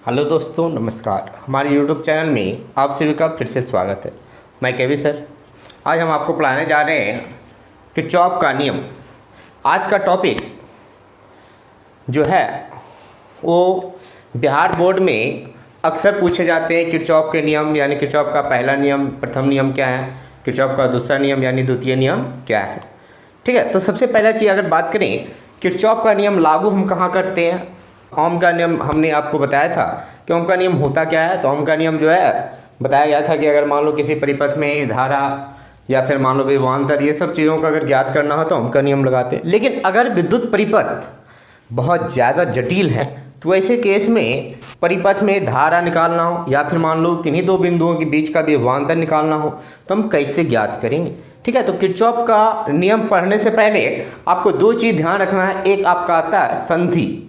Hello दोस्तों, नमस्कार। हमारे YouTube चैनल में आप सभी का फिर से स्वागत है। मैं केवी सर। आज हम आपको पढ़ाने जा रहे हैं किरचॉफ का नियम। आज का टॉपिक जो है वो बिहार बोर्ड में अक्सर पूछे जाते हैं। किरचॉफ के नियम यानी किरचॉफ का पहला नियम, प्रथम नियम क्या है, किरचॉफ का दूसरा नियम यानी द्वितीय नियम क्या है। ठीक है, तो सबसे पहला चीज़ अगर बात करें, किरचॉफ का नियम लागू हम कहाँ करते हैं। ओम का नियम हमने आपको बताया था कि ओम का नियम होता क्या है। तो ओम का नियम जो है बताया गया था कि अगर मान लो किसी परिपथ में धारा या फिर मान लो विभवांतर, ये सब चीज़ों का अगर ज्ञात करना हो तो ओम का नियम लगाते हैं। लेकिन अगर विद्युत परिपथ बहुत ज़्यादा जटिल है तो ऐसे केस में परिपथ में धारा निकालना हो या फिर मान लो किन्हीं दो बिंदुओं के बीच का विभवांतर निकालना हो तो हम कैसे ज्ञात करेंगे। ठीक है, तो किरचॉफ का नियम पढ़ने से पहले आपको दो चीज़ ध्यान रखना है। एक आपका आता है संधि।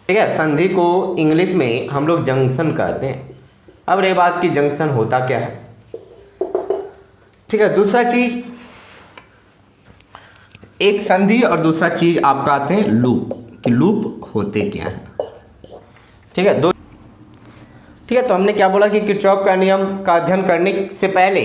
ठीक है, संधि को इंग्लिश में हम लोग जंक्शन कहते हैं। अब रही बात की जंक्शन होता क्या है। ठीक है, दूसरा चीज एक संधि और दूसरा चीज आपका आते हैं लूप, कि लूप होते क्या है। ठीक है, ठीक है, तो हमने क्या बोला कि किरचॉफ का नियम का अध्ययन करने से पहले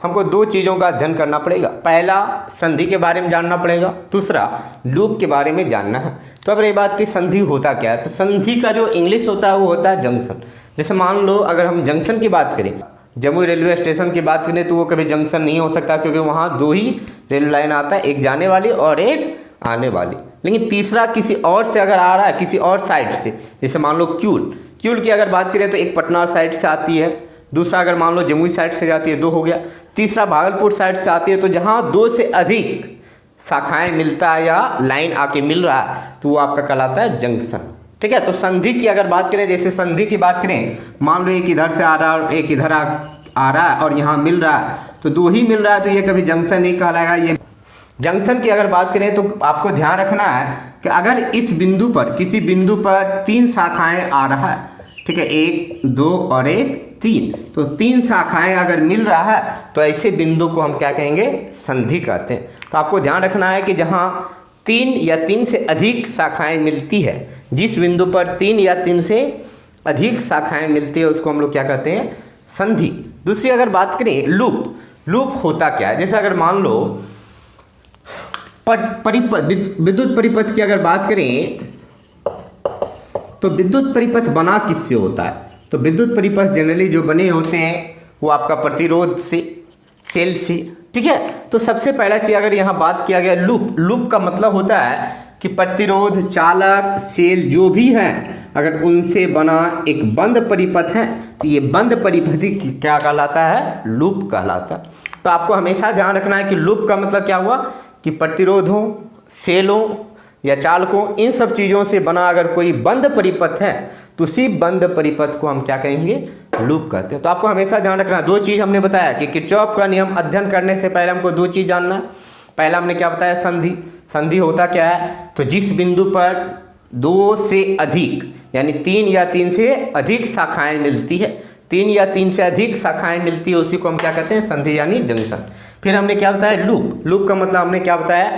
हमको दो चीज़ों का अध्ययन करना पड़ेगा। पहला संधि के बारे में जानना पड़ेगा, दूसरा लूप के बारे में जानना है। तो अब रही बात कि संधि होता क्या है, तो संधि का जो इंग्लिश होता है वो होता है जंक्शन। जैसे मान लो अगर हम जंक्शन की बात करें, जमुई रेलवे स्टेशन की बात करें तो वो कभी जंक्शन नहीं हो सकता, क्योंकि वहाँ दो ही रेल लाइन आता है, एक जाने वाली और एक आने वाली। लेकिन तीसरा किसी और से अगर आ रहा है, किसी और साइड से, जैसे मान लो क्यूल की अगर बात करें तो एक पटना साइड से आती है, दूसरा अगर मान लो जमुई साइड से जाती है, दो हो गया, तीसरा भागलपुर साइड से आती है। तो जहाँ दो से अधिक शाखाएं मिलता है या लाइन आके मिल रहा है तो वो आपका कहलाता है जंक्शन। ठीक है, तो संधि की अगर बात करें, जैसे संधि की बात करें, मान लो एक इधर से आ रहा है और एक इधर आ रहा है और यहाँ मिल रहा है, तो दो ही मिल रहा है तो ये कभी जंक्शन नहीं कहलाएगा। ये जंक्शन की अगर बात करें तो आपको ध्यान रखना है कि अगर इस बिंदु पर, किसी बिंदु पर तीन शाखाएं आ रहा है, ठीक है, एक, दो और एक, तीन, तो तीन शाखाएं अगर मिल रहा है तो ऐसे बिंदु को हम क्या कहेंगे, संधि कहते हैं। तो आपको ध्यान रखना है कि जहां तीन या तीन से अधिक शाखाएं मिलती है, जिस बिंदु पर तीन या तीन से अधिक शाखाएं मिलती है उसको हम लोग क्या कहते हैं, संधि। दूसरी अगर बात करें लूप होता क्या है। जैसे अगर मान लो विद्युत परिपथ की अगर बात करें तो विद्युत परिपथ बना किससे होता है। तो विद्युत परिपथ जनरली जो बने होते हैं वो आपका प्रतिरोध से, सेल से। ठीक है, तो सबसे पहला चीज अगर यहाँ बात किया गया लूप का मतलब होता है कि प्रतिरोध, चालक, सेल जो भी है अगर उनसे बना एक बंद परिपथ है तो ये बंद परिपथ क्या कहलाता है, लूप कहलाता है। तो आपको हमेशा ध्यान रखना है कि लूप का मतलब क्या हुआ कि प्रतिरोधों, सेलों या चालकों, इन सब चीज़ों से बना अगर कोई बंद परिपथ है तो उसी बंद परिपथ को हम क्या कहेंगे, लूप कहते हैं। तो आपको हमेशा ध्यान रखना, दो चीज़ हमने बताया कि किरचॉफ का नियम अध्ययन करने से पहले हमको दो चीज़ जानना है। पहला हमने क्या बताया, संधि होता क्या है, तो जिस बिंदु पर दो से अधिक यानी तीन या तीन से अधिक शाखाएं मिलती है, तीन या तीन से अधिक शाखाएं मिलती है उसी को हम क्या कहते हैं, संधि यानी जंक्शन। फिर हमने क्या बताया, लूप का मतलब हमने क्या बताया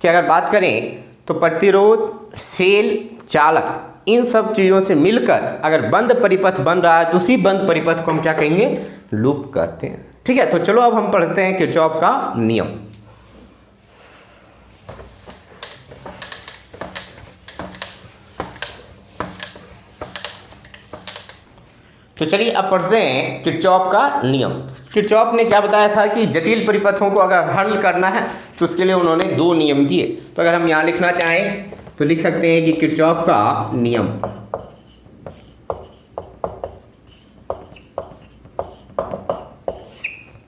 कि अगर बात करें तो प्रतिरोध, सेल, चालक, इन सब चीज़ों से मिलकर अगर बंद परिपथ बन रहा है तो उसी बंद परिपथ को हम क्या कहेंगे, लूप कहते हैं। ठीक है, तो चलो अब हम पढ़ते हैं किरचॉफ का नियम। तो चलिए अब पढ़ते हैं किरचॉफ का नियम। किरचॉफ ने क्या बताया था कि जटिल परिपथों को अगर हल करना है तो उसके लिए उन्होंने दो नियम दिए। तो अगर हम यहाँ लिखना चाहें तो लिख सकते हैं कि किरचॉफ का नियम।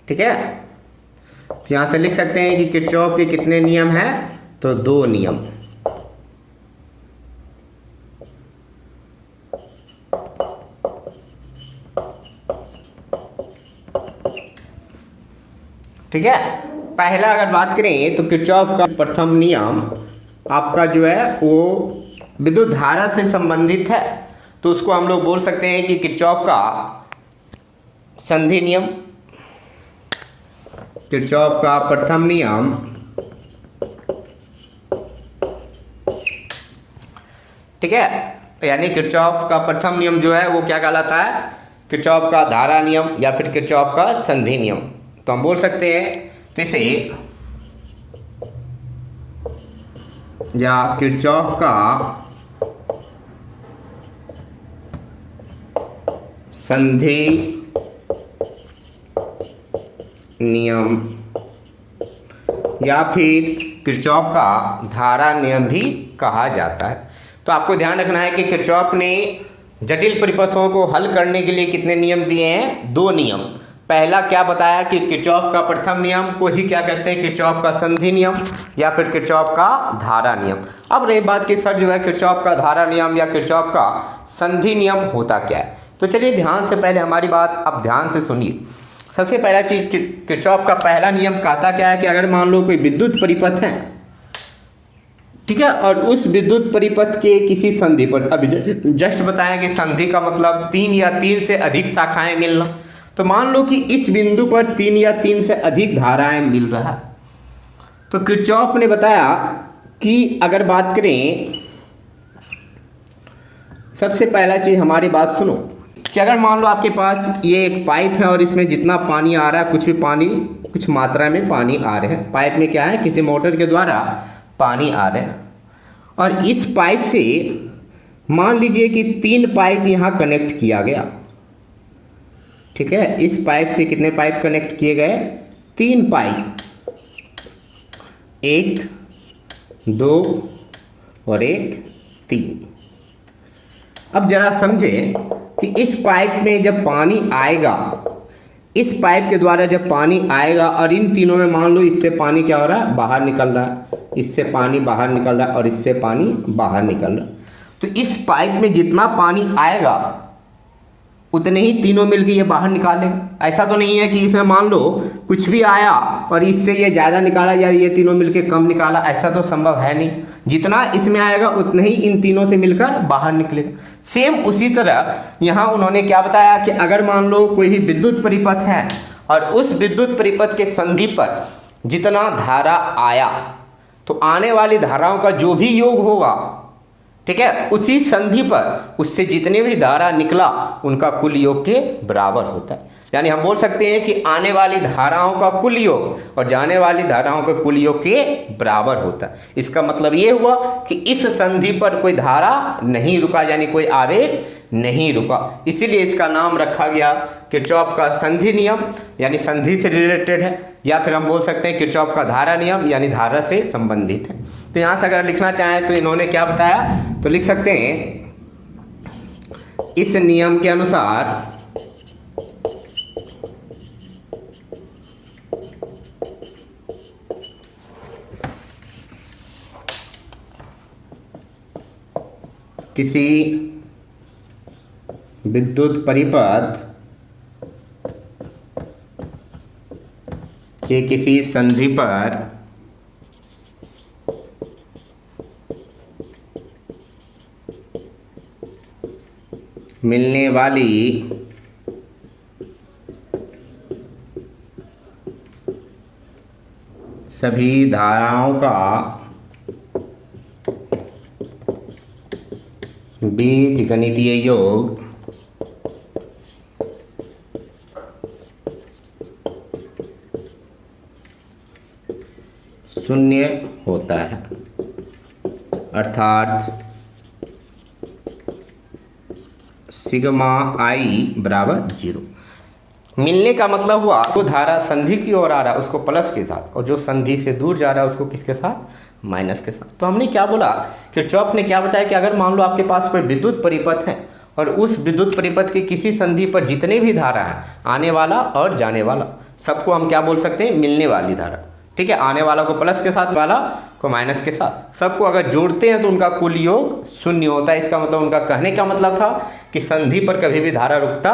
ठीक है, तो यहाँ से लिख सकते हैं कि किरचॉफ के कितने नियम हैं, तो दो नियम। ठीक है, पहला अगर बात करें तो किरचॉफ का प्रथम नियम आपका जो है वो विद्युत धारा से संबंधित है, तो उसको हम लोग बोल सकते हैं कि किरचॉफ का संधि नियम। किरचॉफ का प्रथम नियम ठीक है, यानी किरचॉफ का प्रथम नियम जो है वो क्या कहलाता है, किरचॉफ का धारा नियम या फिर किरचॉफ का संधि नियम। तो हम बोल सकते हैं तो इसे या किरचॉफ का संधि नियम या फिर किरचॉफ का धारा नियम भी कहा जाता है। तो आपको ध्यान रखना है कि किरचॉफ ने जटिल परिपथों को हल करने के लिए कितने नियम दिए हैं, 2 नियम। पहला क्या बताया कि किरचॉफ का प्रथम नियम को ही क्या कहते हैं, किरचॉफ का संधि नियम या फिर किरचॉफ का धारा नियम। अब रही बात कि सर जो है किरचॉफ का धारा नियम या किरचॉफ का संधि नियम होता क्या है, तो चलिए ध्यान से पहले हमारी बात आप ध्यान से सुनिए। सबसे पहला चीज किरचॉफ का पहला नियम कहता क्या है कि अगर मान लो कोई विद्युत परिपथ है, ठीक है, और उस विद्युत परिपथ के किसी संधि पर, अभी जस्ट बताया कि संधि का मतलब 3 या 3 से अधिक शाखाएं मिलना। तो मान लो कि इस बिंदु पर 3 या 3 से अधिक धाराएं मिल रहा है, तो किरचॉफ ने बताया कि अगर बात करें, सबसे पहला चीज हमारी बात सुनो कि अगर मान लो आपके पास ये एक पाइप है और इसमें जितना पानी आ रहा है, कुछ भी पानी, कुछ मात्रा में पानी आ रहे हैं, पाइप में क्या है, किसी मोटर के द्वारा पानी आ रहे हैं, और इस पाइप से मान लीजिए कि 3 पाइप यहाँ कनेक्ट किया गया, ठीक है। इस पाइप से कितने पाइप कनेक्ट किए गए, 3 पाइप, 1 2 और 1 3। अब जरा समझे कि इस पाइप में जब पानी आएगा, इस पाइप के द्वारा जब पानी आएगा और इन तीनों में मान लो इससे पानी क्या हो रहा है, बाहर निकल रहा है, इससे पानी बाहर निकल रहा है और इससे पानी बाहर निकल रहा है, तो इस पाइप में जितना पानी आएगा उतने ही तीनों मिलकर ये बाहर निकालेंगे। ऐसा तो नहीं है कि इसमें मान लो कुछ भी आया और इससे ये ज़्यादा निकाला या ये तीनों मिलकर कम निकाला, ऐसा तो संभव है नहीं। जितना इसमें आएगा उतना ही इन तीनों से मिलकर बाहर निकलेगा। सेम उसी तरह यहाँ उन्होंने क्या बताया कि अगर मान लो कोई भी विद्युत परिपथ है और उस विद्युत परिपथ के संधि पर जितना धारा आया, तो आने वाली धाराओं का जो भी योग होगा, ठीक है, उसी संधि पर उससे जितने भी धारा निकला उनका कुल योग के बराबर होता है। यानी हम बोल सकते हैं कि आने वाली धाराओं का कुल योग और जाने वाली धाराओं के कुल योग के बराबर होता है। इसका मतलब ये हुआ कि इस संधि पर कोई धारा नहीं रुका, यानी कोई आवेश नहीं रुका, इसीलिए इसका नाम रखा गया किरचॉफ का संधि नियम, यानी संधि से रिलेटेड है, या फिर हम बोल सकते हैं किरचॉफ का धारा नियम, यानी धारा से संबंधित है। तो यहाँ से अगर लिखना चाहें तो इन्होंने क्या बताया, तो लिख सकते हैं इस नियम के अनुसार किसी विद्युत परिपथ के किसी संधि पर मिलने वाली सभी धाराओं का बीजगणितीय योग शून्य होता है, अर्थात सिग्मा आई बराबर 0। मिलने का मतलब हुआ जो धारा संधि की ओर आ रहा है उसको प्लस के साथ, और जो संधि से दूर जा रहा है उसको किसके साथ, माइनस के साथ। तो हमने क्या बोला, किरचॉफ ने क्या बताया कि अगर मान लो आपके पास कोई विद्युत परिपथ है और उस विद्युत परिपथ के किसी संधि पर जितने भी धारा हैं, आने वाला और जाने वाला, सबको हम क्या बोल सकते हैं, मिलने वाली धारा, ठीक है। आने वाला को प्लस के साथ, वाला को माइनस के साथ, सबको अगर जोड़ते हैं तो उनका कुल योग शून्य होता है। इसका मतलब उनका कहने का मतलब था कि संधि पर कभी भी धारा रुकता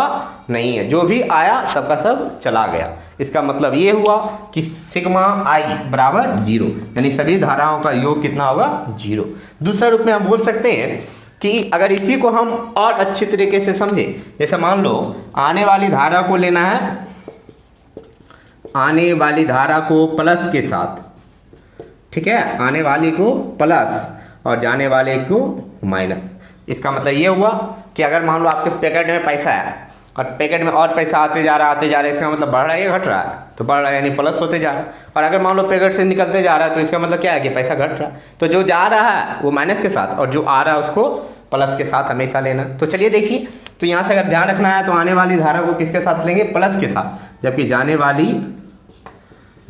नहीं है, जो भी आया सबका सब चला गया। इसका मतलब ये हुआ कि सिग्मा आई बराबर 0, यानी सभी धाराओं का योग कितना होगा, 0। दूसरा रूप में हम बोल सकते हैं कि अगर इसी को हम और अच्छी तरीके से समझें, जैसे मान लो आने वाली धारा को लेना है, आने वाली धारा को प्लस के साथ, ठीक है, आने वाले को प्लस और जाने वाले को माइनस। इसका मतलब ये हुआ कि अगर मान लो आपके पैकेट में पैसा है और पैकेट में और पैसा आते जा रहा है, इसका मतलब बढ़ रहा है या घट रहा है? तो बढ़ रहा है, यानी प्लस होते जा रहा है। और अगर मान लो पैकेट से निकलते जा रहा है तो इसका मतलब क्या है कि पैसा घट रहा है। तो जो जा रहा है वो माइनस के साथ और जो आ रहा है उसको प्लस के साथ हमेशा लेना। तो चलिए देखिए, तो यहाँ से अगर ध्यान रखना है तो आने वाली धारा को किसके साथ लेंगे? प्लस के साथ, जबकि जाने वाली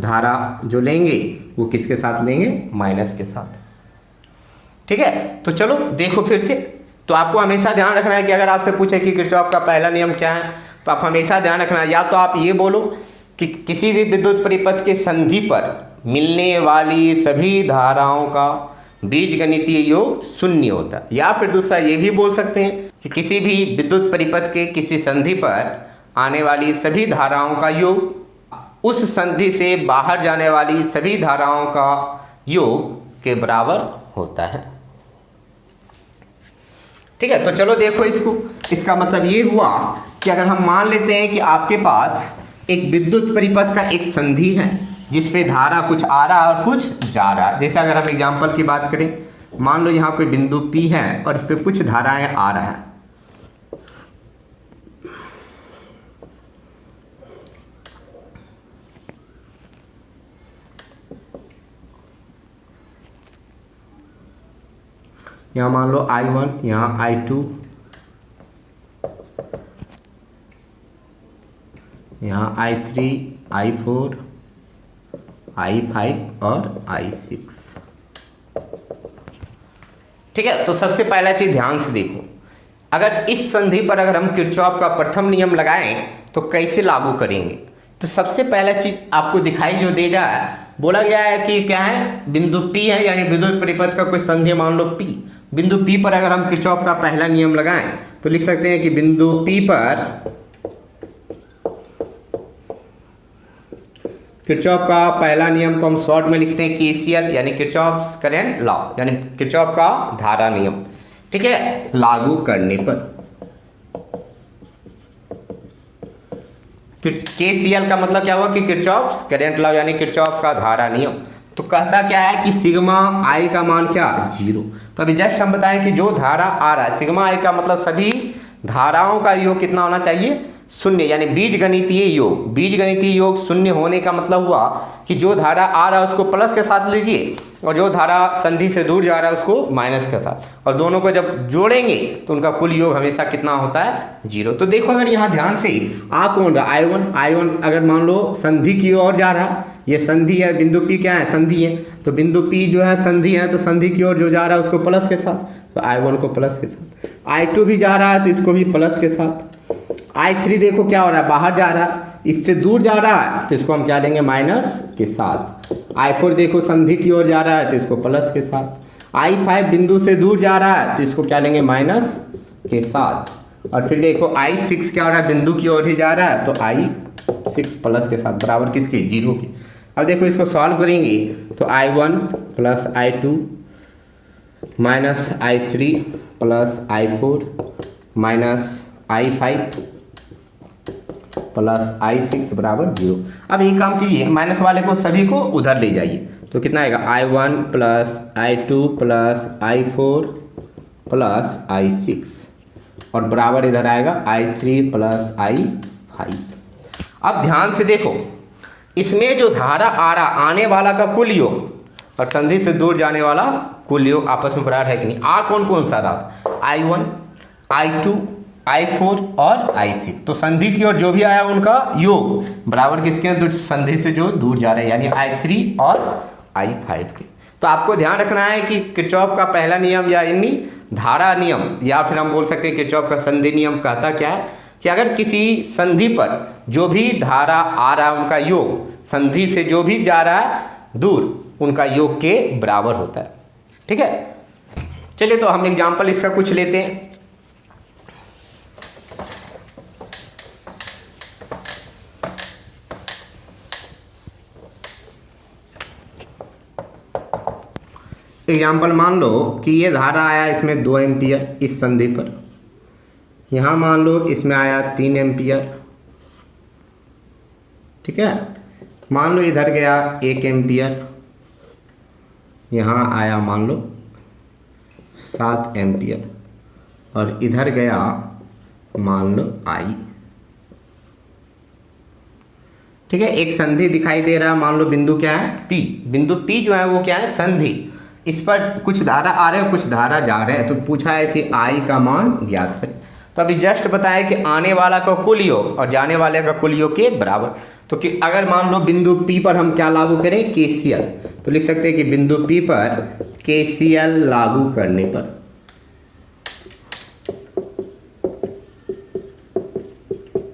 धारा जो लेंगे वो किसके साथ लेंगे? माइनस के साथ। ठीक है, तो चलो देखो फिर से। तो आपको हमेशा ध्यान रखना है कि अगर आपसे पूछे कि किरचॉफ का पहला नियम क्या है, तो आप हमेशा ध्यान रखना है, या तो आप ये बोलो कि किसी भी विद्युत परिपथ के संधि पर मिलने वाली सभी धाराओं का बीजगणितीय योग शून्य होता है, या फिर दूसरा ये भी बोल सकते हैं कि किसी भी विद्युत परिपथ के किसी संधि पर आने वाली सभी धाराओं का योग उस संधि से बाहर जाने वाली सभी धाराओं का योग के बराबर होता है। ठीक है, तो चलो देखो इसको। इसका मतलब ये हुआ कि अगर हम मान लेते हैं कि आपके पास एक विद्युत परिपथ का एक संधि है जिसपे धारा कुछ आ रहा है और कुछ जा रहा है। जैसे अगर हम एग्जांपल की बात करें, मान लो यहाँ कोई बिंदु P है और इस पर कुछ धाराएं आ रहा है। यहाँ मान लो I1, यहाँ I2, यहाँ I3, I4, I5 और I6। ठीक है, तो सबसे पहला चीज ध्यान से देखो, अगर इस संधि पर अगर हम किरचॉफ का प्रथम नियम लगाएं तो कैसे लागू करेंगे। तो सबसे पहला चीज आपको दिखाई जो दे रहा है, बोला गया है कि क्या है, बिंदु P है, यानी विद्युत परिपथ का कोई संधि मान लो P। बिंदु P पर अगर हम किरचॉफ का पहला नियम लगाएं तो लिख सकते हैं कि बिंदु P पर किरचॉफ का पहला नियम को हम शॉर्ट में लिखते हैं KCL, यानी किरचॉफ्स करंट लॉ, यानी किरचॉफ का धारा नियम। ठीक है, लागू करने पर KCL का मतलब क्या हुआ कि किरचॉफ्स करंट लॉ, यानी किरचॉफ का धारा नियम। तो कहता क्या है कि सिग्मा आई का मान क्या? 0। तो अभी जस्ट हम बताएं कि जो धारा आ रहा है, सिग्मा आई का मतलब सभी धाराओं का योग कितना होना चाहिए? शून्य, यानी बीजगणितीय योग। बीजगणितीय योग शून्य होने का मतलब हुआ कि जो धारा आ रहा है उसको प्लस के साथ लीजिए और जो धारा संधि से दूर जा रहा है उसको माइनस के साथ, और दोनों को जब जोड़ेंगे तो उनका कुल योग हमेशा कितना होता है? 0। तो देखो अगर यहाँ ध्यान से आ कौन रहा? I1 अगर मान लो संधि की ओर जा रहा, ये संधि है, बिंदु P क्या है? संधि है। तो बिंदु P जो है संधि है, तो संधि की ओर जो जा रहा है उसको प्लस के साथ, तो I1 को प्लस के साथ। I2 भी जा रहा है तो इसको भी प्लस के साथ। I3 देखो क्या हो रहा है? बाहर जा रहा है, इससे दूर जा रहा है तो इसको हम क्या लेंगे? माइनस के साथ। I4 देखो संधि की ओर जा रहा है तो इसको प्लस के साथ। I5 बिंदु से दूर जा रहा है तो इसको क्या लेंगे? माइनस के साथ। और फिर देखो I6 क्या हो रहा है? बिंदु की ओर ही जा रहा है तो I6 प्लस के साथ, बराबर किसके? 0 के। अब देखो इसको सॉल्व करेंगे तो I1 plus I2 minus I3 plus I4 minus I5 plus I6 बराबर 0। अब ये काम कीजिए, माइनस वाले को सभी को उधर ले जाइए, तो कितना आएगा? I1 plus I2 plus I4 plus I6 और बराबर इधर आएगा I3 प्लस I5। अब ध्यान से देखो, इसमें जो धारा आ रहा, आने वाला का कुल योग और संधि से दूर जाने वाला कुल योग आपस में बराबर है कि नहीं? आ कौन कौन सा रहा? I1, I2, I4 और I6। तो संधि की ओर जो भी आया उनका योग बराबर किसके हैं? संधि से जो दूर जा रहे हैं, यानी I3 और I5 के। तो आपको ध्यान रखना है कि किरचॉफ का पहला नियम या यानी धारा नियम, या फिर हम बोल सकते हैं किरचॉफ का संधि नियम कहता क्या है कि अगर किसी संधि पर जो भी धारा आ रहा है उनका योग संधि से जो भी जा रहा है दूर उनका योग के बराबर होता है। ठीक है, चलिए तो हम एग्जाम्पल इसका कुछ लेते हैं। एग्जाम्पल मान लो कि ये धारा आया इसमें 2 एम्पियर इस संधि पर, यहाँ मान लो इसमें आया 3 एम्पियर। ठीक है, मान लो इधर गया 1 एम्पियर, यहाँ आया मान लो 7 एम्पियर। और इधर गया मान लो I। ठीक है, एक संधि दिखाई दे रहा है, मान लो बिंदु क्या है P। बिंदु P जो है वो क्या है संधि, इस पर कुछ धारा आ रहे हैं कुछ धारा जा रहे हैं, तो पूछा है कि I का मान ज्ञात करें। तो अभी जस्ट बताया कि आने वाला का कुल योग और जाने वाले का कुल योग के बराबर। तो कि अगर मान लो बिंदु P पर हम क्या लागू करें KCL, तो लिख सकते हैं कि बिंदु P पर KCL लागू करने पर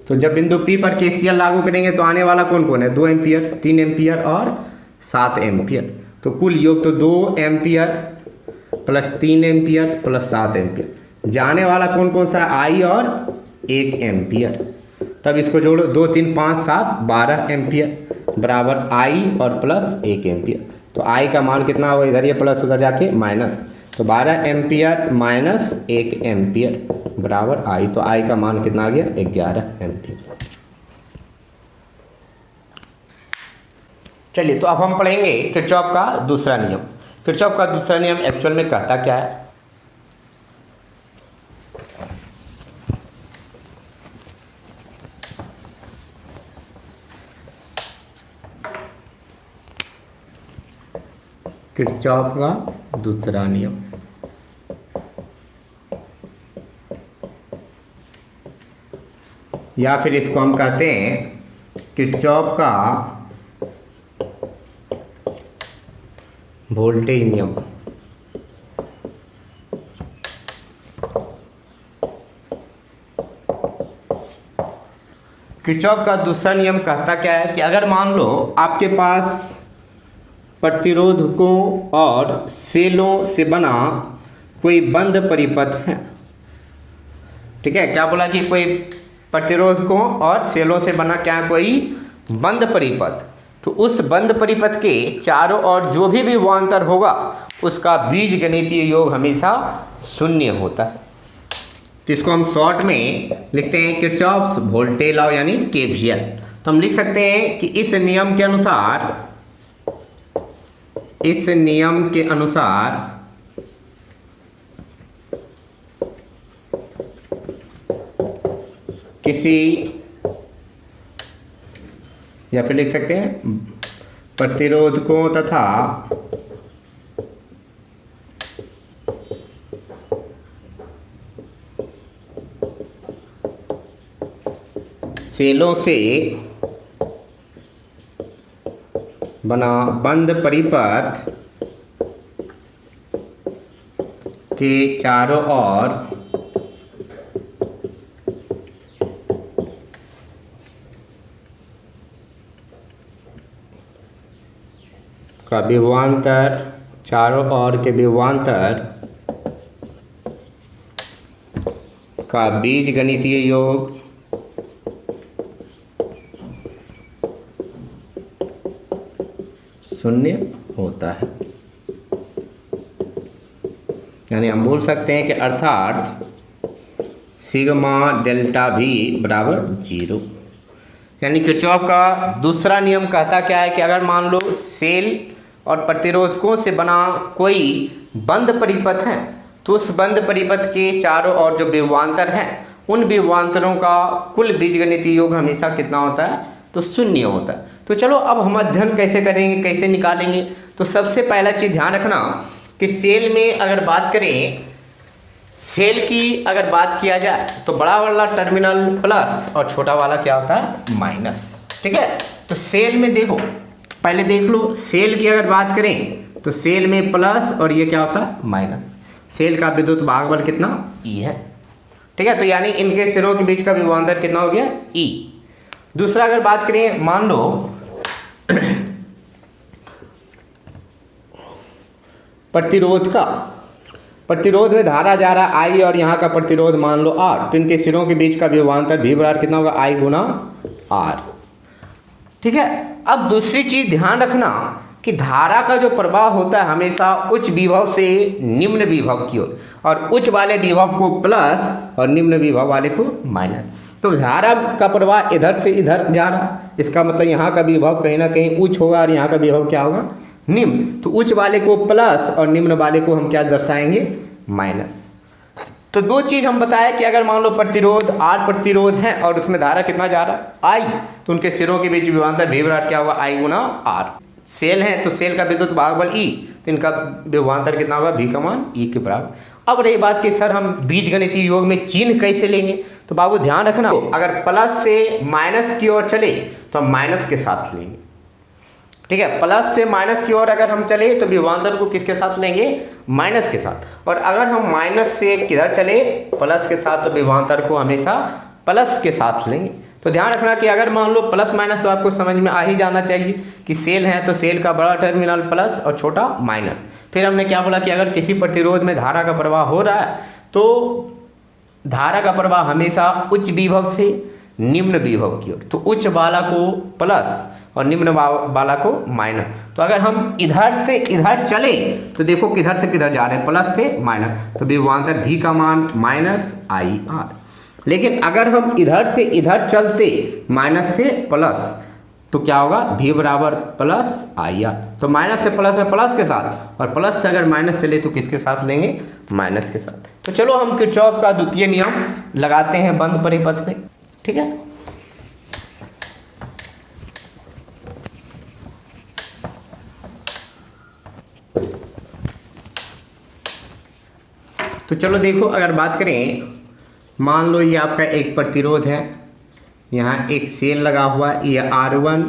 तो जब बिंदु P पर KCL लागू करेंगे तो आने वाला कौन कौन है 2 एम्पियर 3 एम्पियर और 7 एम्पियर। तो कुल योग तो 2 ampere plus 3 ampere plus 7 ampere. जाने वाला कौन कौन सा I और 1 एम्पियर। तब इसको जोड़ो 2 3 5 7 12 एम्पियर बराबर I और प्लस 1 एम्पियर। तो I का मान कितना होगा, इधर ये प्लस उधर जाके माइनस, तो 12 एम्पियर माइनस 1 एम्पियर बराबर I। तो I का मान कितना आ गया 11 एम्पियर। चलिए, तो अब हम पढ़ेंगे किरचॉफ का दूसरा नियम। किरचॉफ का दूसरा नियम एक्चुअल में कहता क्या है। किरचॉफ का दूसरा नियम या फिर इसको हम कहते हैं किरचॉफ का वोल्टेज नियम। किरचॉफ का दूसरा नियम कहता क्या है कि अगर मान लो आपके पास प्रतिरोधकों और सेलों से बना कोई बंद परिपथ है। ठीक है, क्या बोला कि कोई प्रतिरोधकों और सेलों से बना क्या कोई बंद परिपथ, तो उस बंद परिपथ के चारों ओर जो भी विभवांतर होगा उसका बीजगणितीय योग हमेशा शून्य होता है। तो इसको हम शॉर्ट में लिखते हैं किरचॉफ्स वोल्टेज लॉ यानी KVL। तो हम लिख सकते हैं कि इस नियम के अनुसार किसी या फिर लिख सकते हैं प्रतिरोधकों तथा सेलों से बना बंद परिपथ के चारों ओर का विभवांतर, चारों ओर के विभवांतर का बीजगणितीय योग शून्य होता है। यानी हम बोल सकते हैं कि अर्थात सिग्मा डेल्टा भी बराबर 0। यानी किरचॉफ का दूसरा नियम कहता क्या है कि अगर मान लो सेल और प्रतिरोधकों से बना कोई बंद परिपथ है तो उस बंद परिपथ के चारों ओर जो विभवांतर हैं उन विभवांतरों का कुल बीजगणितीय योग हमेशा कितना होता है, तो शून्य होता है। तो चलो अब हम अध्ययन कैसे करेंगे, कैसे निकालेंगे। तो सबसे पहला चीज़ ध्यान रखना कि सेल में अगर बात करें, सेल की अगर बात किया जाए तो बड़ा वाला टर्मिनल प्लस और छोटा वाला क्या होता है माइनस। ठीक है, तो सेल में देखो, पहले देख लो सेल की अगर बात करें तो सेल में प्लस और ये क्या होता है माइनस। सेल का विद्युत भागबल कितना E है। ठीक है, तो यानी इनके सिरों के बीच का विभवांतर कितना हो गया E। दूसरा अगर बात करें, मान लो प्रतिरोध का, प्रतिरोध में धारा जा रहा I और यहाँ का प्रतिरोध मान लो R, तो इनके सिरों के बीच का विभवांतर V बराबर कितना होगा I गुना R। ठीक है, अब दूसरी चीज ध्यान रखना कि धारा का जो प्रवाह होता है हमेशा उच्च विभव से निम्न विभव की ओर, और उच्च वाले विभव को प्लस और निम्न विभव वाले को माइनस। तो धारा का प्रवाह इधर से इधर जा रहा, इसका मतलब यहाँ का विभव कहीं ना कहीं उच्च होगा और यहाँ का विभव क्या होगा निम्न। तो उच्च वाले को प्लस और निम्न वाले को हम क्या दर्शाएंगे माइनस। तो दो चीज़ हम बताए कि अगर मान लो प्रतिरोध R प्रतिरोध है और उसमें धारा कितना जा रहा है I, तो उनके सिरों के बीच विभवांतर V बराबर क्या होगा I गुना R। सेल है तो सेल का विद्युत भागफल E, तो इनका विभवांतर कितना होगा V का मान E के बराबर। अब रही बात कि सर हम बीजगणितीय योग में चिन्ह कैसे लेंगे, तो बाबू ध्यान रखना, तो अगर प्लस से माइनस की ओर चले तो हम माइनस के साथ लेंगे, ठीक है। प्लस से माइनस की ओर अगर हम चले तो विभवांतर को किसके साथ लेंगे, माइनस के साथ। और अगर हम माइनस से किधर चले, प्लस के साथ, तो विभवांतर को हमेशा प्लस के साथ लेंगे। तो ध्यान रखना कि अगर मान लो प्लस माइनस, तो आपको समझ में आ ही जाना चाहिए कि सेल है तो सेल का बड़ा टर्मिनल प्लस और छोटा माइनस। फिर हमने क्या बोला कि अगर किसी प्रतिरोध में धारा का प्रवाह हो रहा है तो धारा का प्रवाह हमेशा उच्च विभव से निम्न विभव की ओर, तो उच्च वाला को प्लस और निम्न वाला को माइनस। तो अगर हम इधर से इधर चले तो देखो किधर से किधर जा रहे हैं, प्लस से माइनस, तो विभवांतर V का मान माइनस IR। लेकिन अगर हम इधर से इधर चलते माइनस से प्लस, तो क्या होगा, V बराबर प्लस IR। तो माइनस से प्लस में प्लस के साथ, और प्लस से अगर माइनस चले तो किसके साथ लेंगे, माइनस के साथ। तो चलो हम किरचॉफ का द्वितीय नियम लगाते हैं बंद परिपथ में, ठीक है। तो चलो देखो, अगर बात करें, मान लो ये आपका एक प्रतिरोध है, यहाँ एक सेल लगा हुआ है, ये R1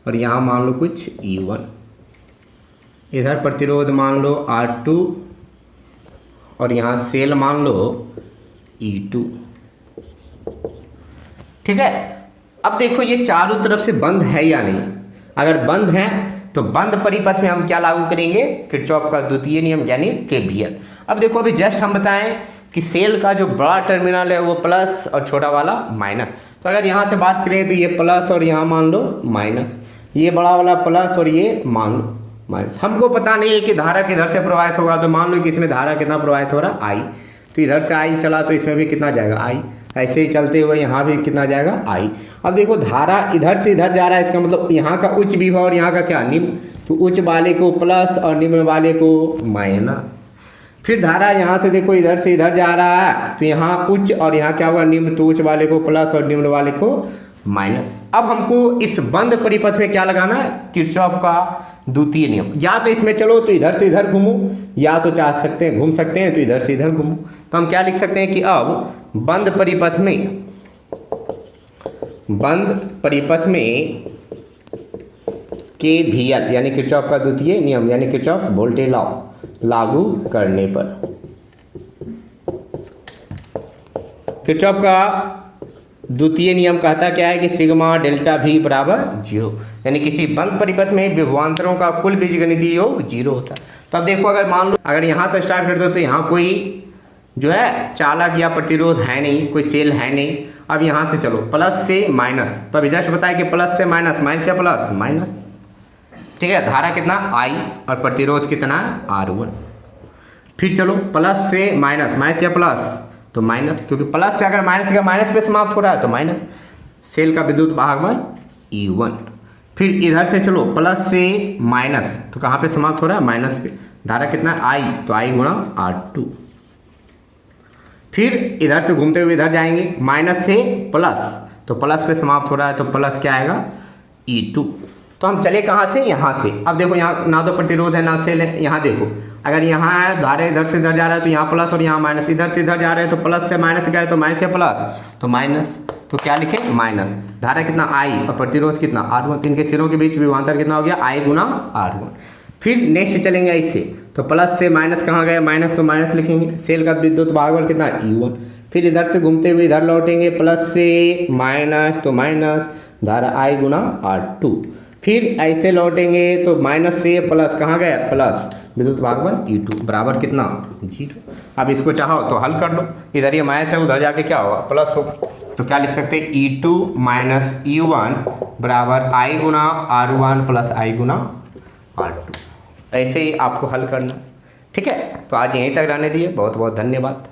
और यहाँ मान लो कुछ E1, इधर प्रतिरोध मान लो R2 और यहाँ सेल मान लो E2, ठीक है। अब देखो ये चारों तरफ से बंद है या नहीं, अगर बंद है तो बंद परिपथ में हम क्या लागू करेंगे, किरचॉफ का द्वितीय नियम यानी KVL। अब देखो अभी जस्ट हम बताएं कि सेल का जो बड़ा टर्मिनल है वो प्लस और छोटा वाला माइनस। तो अगर यहाँ से बात करें तो ये प्लस और यहाँ मान लो माइनस, ये बड़ा वाला प्लस और ये मान लो माइनस। हमको पता नहीं है कि धारा किधर से प्रवाहित होगा, तो मान लो कि इसमें धारा कितना प्रवाहित हो रहा है I, तो इधर से I चला तो इसमें भी कितना जाएगा I, ऐसे ही चलते हुए यहाँ भी कितना जाएगा I। अब देखो धारा इधर से इधर जा रहा है, इसका मतलब यहाँ का उच्च विभव और यहाँ का क्या, निम्न, तो उच्च वाले को प्लस और निम्न वाले को माइनस। फिर धारा यहाँ से देखो इधर से इधर जा रहा है, तो यहाँ उच्च और यहाँ क्या होगा, निम्न, तो उच्च वाले को प्लस और निम्न वाले को माइनस। अब हमको इस बंद परिपथ में क्या लगाना है, किरचॉफ का द्वितीय नियम। या तो इसमें चलो तो इधर से इधर घूमो, या तो चाह सकते हैं घूम सकते हैं तो इधर से इधर घूमो। तो हम क्या लिख सकते हैं कि अब बंद परिपथ में KVL यानी किरचॉफ का द्वितीय नियम यानी किरचॉफ वोल्टेज लॉ लागू करने पर, किरचॉफ का द्वितीय नियम कहता क्या है कि सिग्मा डेल्टा V बराबर 0, यानी किसी बंद परिपथ में विभवांतरों का कुल बीजगणितीय योग 0 होता है। तो अब देखो अगर मान लो अगर यहाँ से स्टार्ट कर दो तो यहाँ कोई जो है चालक या प्रतिरोध है नहीं, कोई सेल है नहीं। अब यहाँ से चलो प्लस से माइनस, तो अभी जस्ट बताया कि प्लस से माइनस, माइनस या प्लस माइनस, ठीक है। धारा कितना I और प्रतिरोध कितना R1। फिर चलो प्लस से माइनस, माइनस या प्लस, तो माइनस, क्योंकि प्लस से अगर माइनस का माइनस पे समाप्त हो रहा है तो माइनस, सेल का विद्युत भागफल E1। फिर इधर से चलो प्लस से माइनस, तो कहाँ पे समाप्त हो रहा है, माइनस पे। धारा कितना I, तो I गुणा R2। फिर इधर से घूमते हुए इधर जाएंगे, माइनस से प्लस, तो प्लस पे समाप्त हो रहा है तो प्लस क्या आएगा, E2। तो हम चले कहाँ से, यहाँ से। अब देखो यहाँ ना तो प्रतिरोध है ना सेल है, यहाँ देखो अगर यहाँ है धारा इधर से इधर जा रहा है तो यहाँ प्लस और यहाँ माइनस, इधर से इधर जा रहे हैं तो प्लस से माइनस गए तो माइनस या प्लस, तो माइनस, तो क्या लिखे माइनस। धारा कितना I और प्रतिरोध कितना R1, तो इनके सिरों के बीच विभवांतर कितना हो गया, I गुना R1। फिर नेक्स्ट चलेंगे इससे, तो प्लस से माइनस कहाँ गए, माइनस, तो माइनस लिखेंगे। सेल का विद्युत भागफल कितना E1। फिर इधर से घूमते हुए इधर लौटेंगे, प्लस से माइनस, तो माइनस, धारा I गुना R2। फिर ऐसे लौटेंगे तो माइनस से प्लस कहाँ गया, प्लस, विद्युत भागफल E2 बराबर कितना 0। अब इसको चाहो तो हल कर लो, इधर ये माइनस है उधर जाके क्या होगा, प्लस होगा। तो क्या लिख सकते हैं, E2 माइनस E1 बराबर I Guna R1 plus I Guna R2। ऐसे ही आपको हल करना, ठीक है। तो आज यहीं तक रहने दिए, बहुत बहुत धन्यवाद।